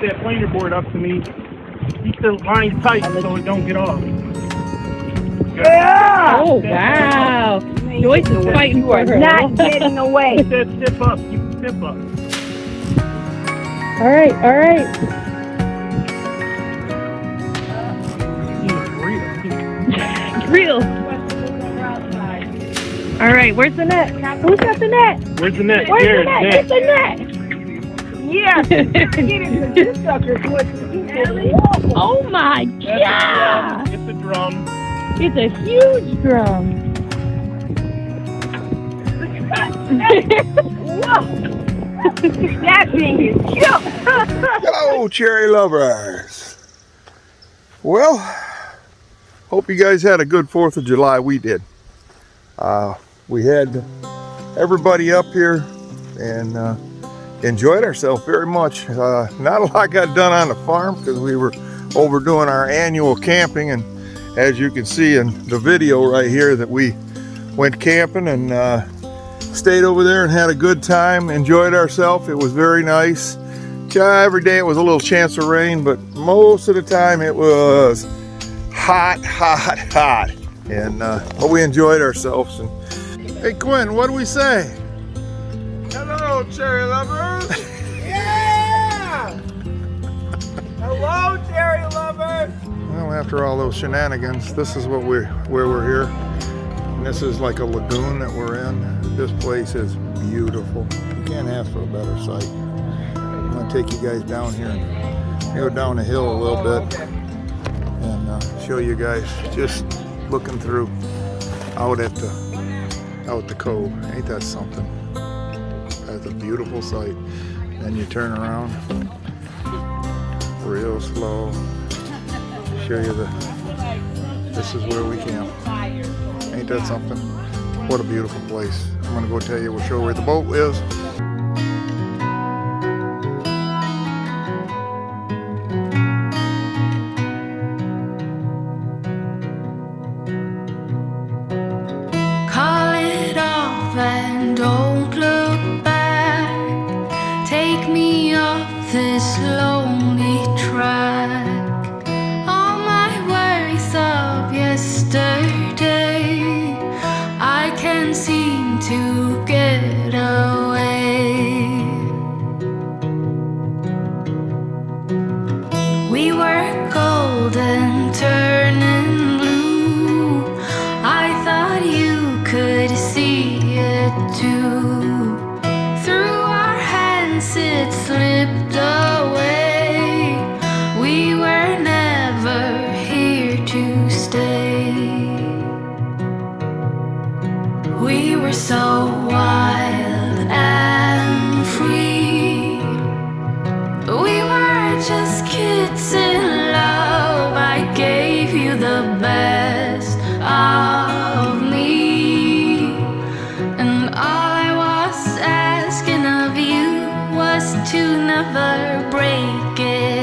That planer board up to me. Keep the line tight so it don't get off. Yeah! Oh, wow. Joyce is fighting for her. Not getting away. Keep that tip up. Keep the tip up. All right, all right. Real. All right, where's the net? Who's got the net? Where's the net? Where's Jared, the net? net. Get the net. Yeah, get it, 'cause this sucker's what Oh my God! Get the drum. It's a huge drum. That thing is cute. Hello, cherry lovers. Well, hope you guys had a good 4th of July. We did. We had everybody up here and enjoyed ourselves very much. Not a lot got done on the farm because we were overdoing our annual camping, and as you can see in the video right here that we went camping and stayed over there and had a good time, enjoyed ourselves. It was very nice. Every day it was a little chance of rain, but most of the time it was hot, hot, hot. And but we enjoyed ourselves. And hey Quinn, what do we say? Hello, cherry lovers. Yeah! Hello, cherry lovers. Well, after all those shenanigans, this is where we're here. And this is like a lagoon that we're in. This place is beautiful. You can't ask for a better sight. I'm gonna take you guys down here and go down the hill a little bit and show you guys just looking through out at the cove. Ain't that something? That's a beautiful sight. Then you turn around real slow. Show you this is where we camp. Ain't that something? What a beautiful place. I'm gonna go tell you, we'll show where the boat is. Call it off and don't look back. Take me off this lonely track. All my worries of yesterday, I can't seem to get away. We were golden, turning blue. I thought you could see it too. Through our hands it slipped away. We were never here to stay. We were so wild and free. We were just kids in love. I gave you the best of me, and all I was asking of you was to never break it.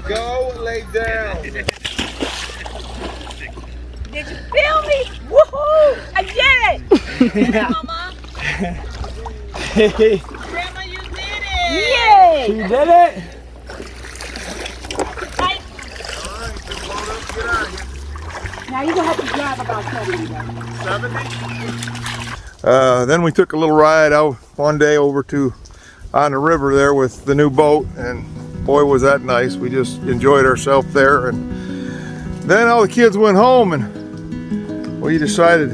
Go lay down. Did you feel me? Woohoo! I did it! Mama. Grandma, you did it! Yay! You did it? Now you gonna have to drive about 70. Then we took a little ride out one day over to on the river there with the new boat, and boy was that nice. We just enjoyed ourselves there, and then all the kids went home, and we decided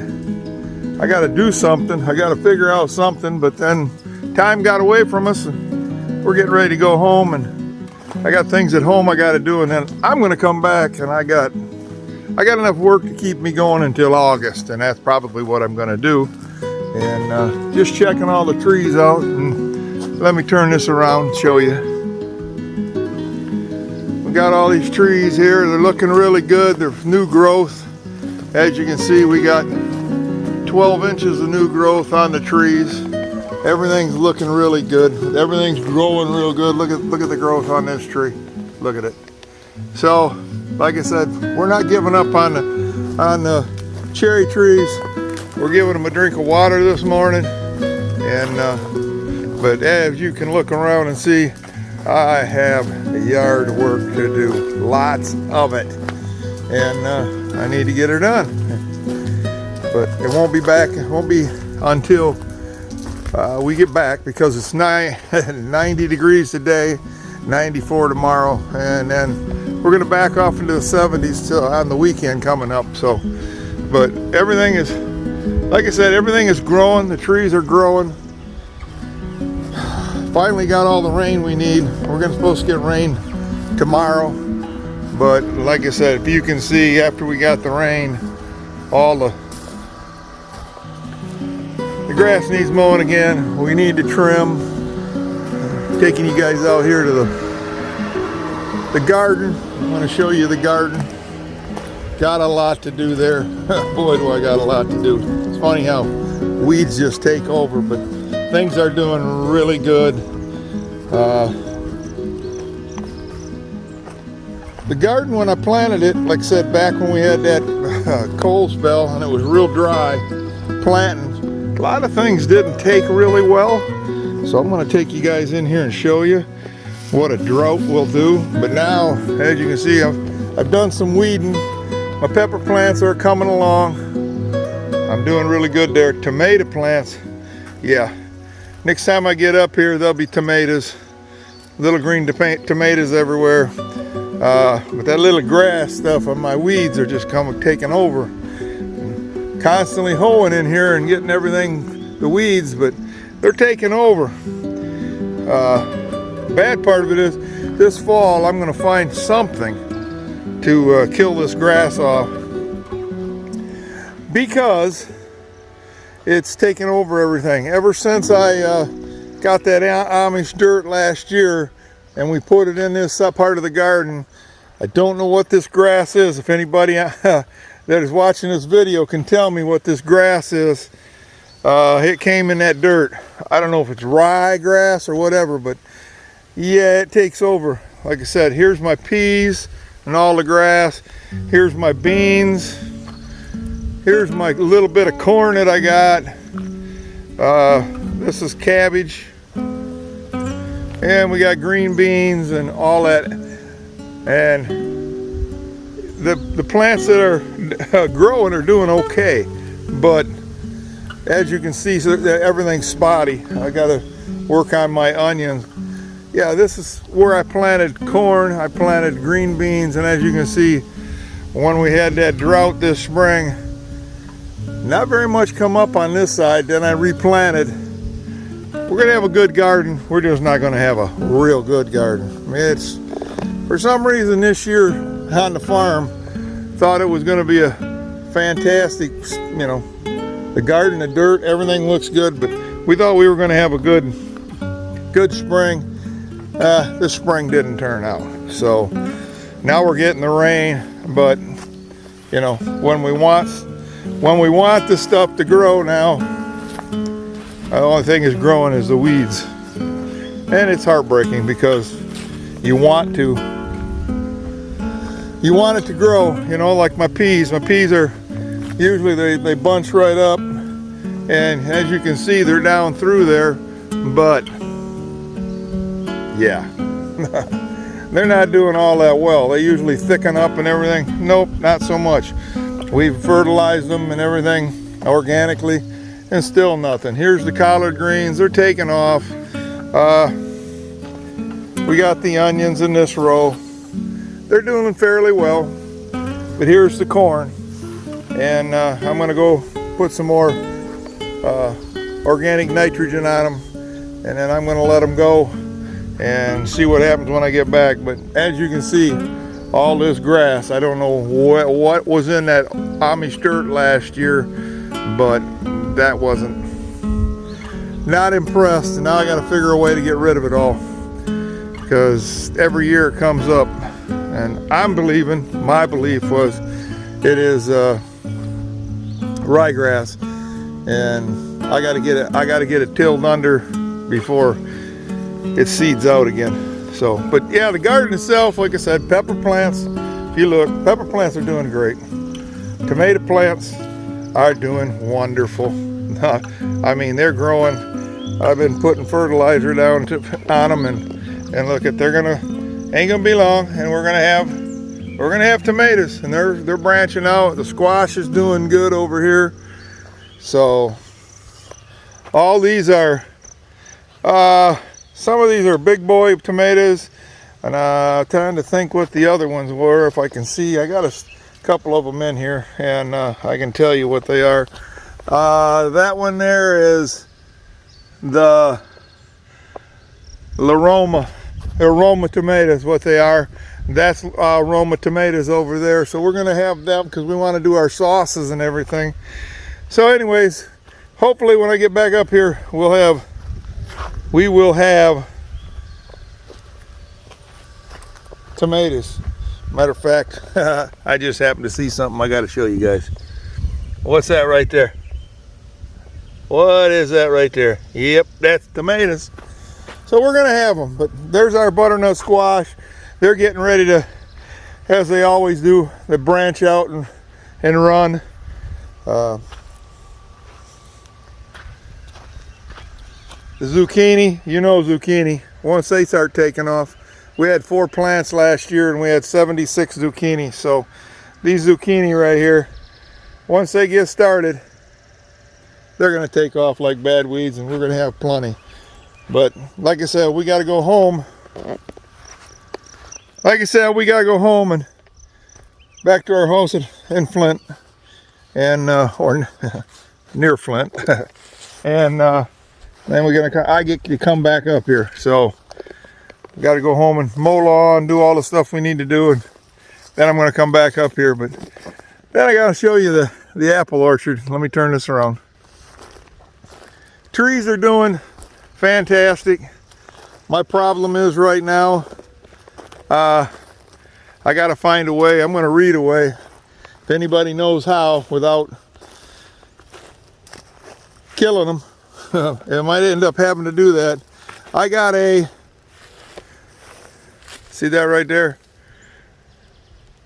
I got to do something. I got to figure out something, but then time got away from us, and we're getting ready to go home, and I got things at home I got to do, and then I'm going to come back, and I got enough work to keep me going until August, and that's probably what I'm going to do. And just checking all the trees out, and let me turn this around and show you. We got all these trees here. They're looking really good. They're new growth. As you can see, we got 12 inches of new growth on the trees. Everything's looking really good. Everything's growing real good. Look at the growth on this tree. Look at it. So, like I said, we're not giving up on the cherry trees. We're giving them a drink of water this morning, and but as you can look around and see, I have yard work to do, lots of it, and I need to get her done. But it won't be back. It won't be until we get back, because it's 90 degrees today, 94 tomorrow, and then we're gonna back off into the 70s till on the weekend coming up. So, but everything is, like I said, everything is growing. The trees are growing. Finally got all the rain we need. We're supposed to get rain tomorrow, but like I said, if you can see, after we got the rain, all the grass needs mowing again. We need to trim. Taking you guys out here to the garden. I'm going to show you the garden. Got a lot to do there. Boy, do I got a lot to do. It's funny how weeds just take over, but things are doing really good. The garden, when I planted it, like I said, back when we had that cold spell and it was real dry, planting, a lot of things didn't take really well. So I'm going to take you guys in here and show you what a drought will do. But now, as you can see, I've done some weeding. My pepper plants are coming along. I'm doing really good there. Tomato plants, yeah. Next time I get up here, there'll be tomatoes. Little green tomatoes everywhere. But that little grass stuff on my weeds are just taking over. Constantly hoeing in here and getting everything, the weeds, but they're taking over. Bad part of it is, this fall I'm going to find something to kill this grass off, because it's taken over everything. Ever since I got that Amish dirt last year and we put it in this part of the garden, I don't know what this grass is. If anybody that is watching this video can tell me what this grass is. It came in that dirt. I don't know if it's ryegrass or whatever, but yeah, it takes over. Like I said, here's my peas and all the grass. Here's my beans. Here's my little bit of corn that I got. This is cabbage. And we got green beans and all that. And the plants that are growing are doing okay. But as you can see, so everything's spotty. I gotta work on my onions. Yeah, this is where I planted corn. I planted green beans, and as you can see, when we had that drought this spring, not very much come up on this side. Then I replanted. We're gonna have a good garden. We're just not gonna have a real good garden. I mean, it's, for some reason this year on the farm, thought it was gonna be a fantastic, you know, the garden, the dirt, everything looks good, but we thought we were gonna have a good spring. This spring didn't turn out. So now we're getting the rain, but you know, when we want the stuff to grow now, the only thing is growing is the weeds. And it's heartbreaking, because you want to you want it to grow, you know, like my peas. My peas are usually they bunch right up, and as you can see, they're down through there, but yeah, they're not doing all that well. They usually thicken up and everything. Nope, not so much. We've fertilized them and everything organically, and still nothing. Here's the collard greens. They're taking off. We got the onions in this row. They're doing fairly well. But here's the corn. And I'm going to go put some more organic nitrogen on them. And then I'm going to let them go and see what happens when I get back. But as you can see, all this grass, I don't know what was in that Amish dirt last year, but that wasn't, not impressed. And now I got to figure a way to get rid of it all, because every year it comes up, and I'm believing, my belief was, it is ryegrass, and I got to get it tilled under before it seeds out again. So, but yeah, the garden itself, like I said, pepper plants, if you look, pepper plants are doing great. Tomato plants are doing wonderful. I mean, they're growing. I've been putting fertilizer down on them, and look at, ain't gonna be long, and we're gonna have tomatoes, and they're branching out. The squash is doing good over here. So all these are some of these are big boy tomatoes, and I'm trying to think what the other ones were, if I can see. I got a couple of them in here, and I can tell you what they are. That one there is the Roma tomatoes, what they are. That's Roma tomatoes over there. So we're gonna have them because we want to do our sauces and everything. So anyways, hopefully when I get back up here, we will have tomatoes. Matter of fact, I just happened to see something I got to show you guys. What's that right there? What is that right there? Yep, that's tomatoes. So we're gonna have them. But there's our butternut squash. They're getting ready to, as they always do, they branch out and run. The zucchini, you know zucchini, once they start taking off, we had 4 plants last year and we had 76 zucchini. So these zucchini right here, once they get started, they're going to take off like bad weeds, and we're going to have plenty. But like I said, we got to go home. And back to our house in Flint, and or near Flint, and then I get to come back up here. So we got to go home and mow lawn, do all the stuff we need to do, and then I'm going to come back up here. But then I got to show you the apple orchard. Let me turn this around. Trees are doing fantastic. My problem is right now, I got to find a way. I'm going to read a way, if anybody knows how, without killing them. I might end up having to do that. I got see that right there?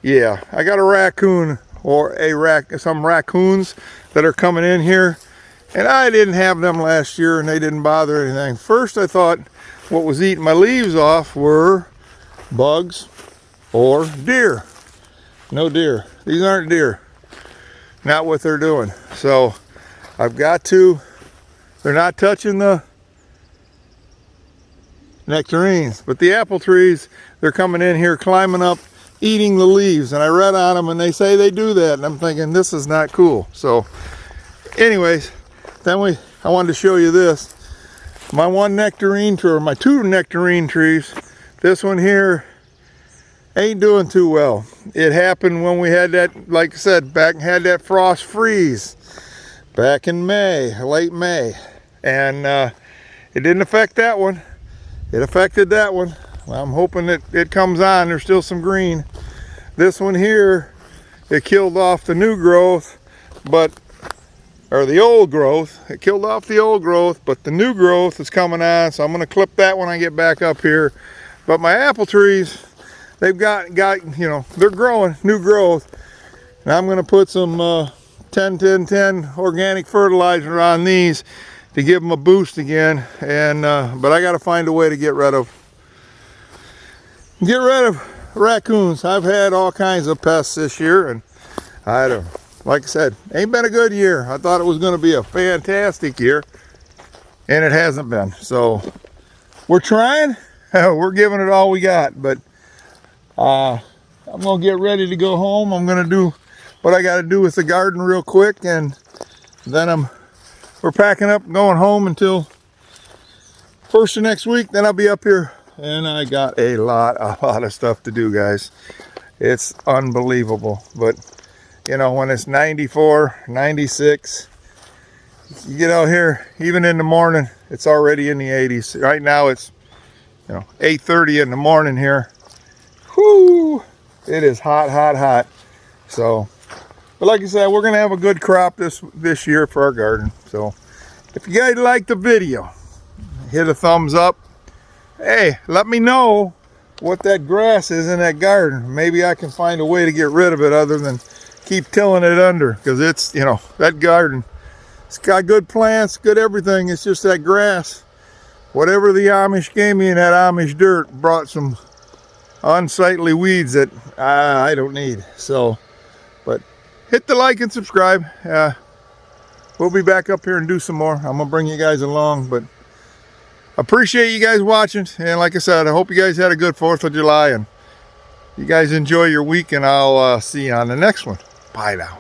Yeah, I got a raccoon, or some raccoons that are coming in here. And I didn't have them last year, and they didn't bother anything. First I thought what was eating my leaves off were bugs or deer. No deer. These aren't deer. Not what they're doing. So I've got to, they're not touching the nectarines, but the apple trees, they're coming in here, climbing up, eating the leaves. And I read on them, and they say they do that, and I'm thinking, this is not cool. So anyways, then I wanted to show you this. My 1 nectarine tree, or my 2 nectarine trees, this one here ain't doing too well. It happened when we had that, like I said, had that frost freeze back in May, late May. And it didn't affect that one. It affected that one. Well, I'm hoping that it comes on. There's still some green. This one here, it killed off the new growth, or the old growth. It killed off the old growth, but the new growth is coming on, so I'm going to clip that when I get back up here. But my apple trees, they've got you know, they're growing, new growth. And I'm going to put some 10-10-10 organic fertilizer on these to give them a boost again. And but I got to find a way to get rid of raccoons. I've had all kinds of pests this year, and like I said, ain't been a good year. I thought it was going to be a fantastic year, and it hasn't been. So we're trying. We're giving it all we got, but I'm going to get ready to go home. I'm going to do what I got to do with the garden real quick, and then we're packing up and going home until first of next week. Then I'll be up here, and I got a lot of stuff to do, guys. It's unbelievable. But you know, when it's 94, 96, you get out here, even in the morning, it's already in the 80s. Right now it's, you know, 8:30 in the morning here. Whoo! It is hot, hot, hot. So, but like I said, we're gonna have a good crop this year for our garden. So, if you guys like the video, hit a thumbs up. Hey, let me know what that grass is in that garden. Maybe I can find a way to get rid of it other than keep tilling it under, because it's, you know, that garden, it's got good plants, good everything. It's just that grass. Whatever the Amish gave me in that Amish dirt brought some unsightly weeds that I don't need. So, but hit the like and subscribe. We'll be back up here and do some more. I'm gonna bring you guys along, but appreciate you guys watching. And like I said, I hope you guys had a good 4th of July, and you guys enjoy your week, and I'll see you on the next one. Bye now.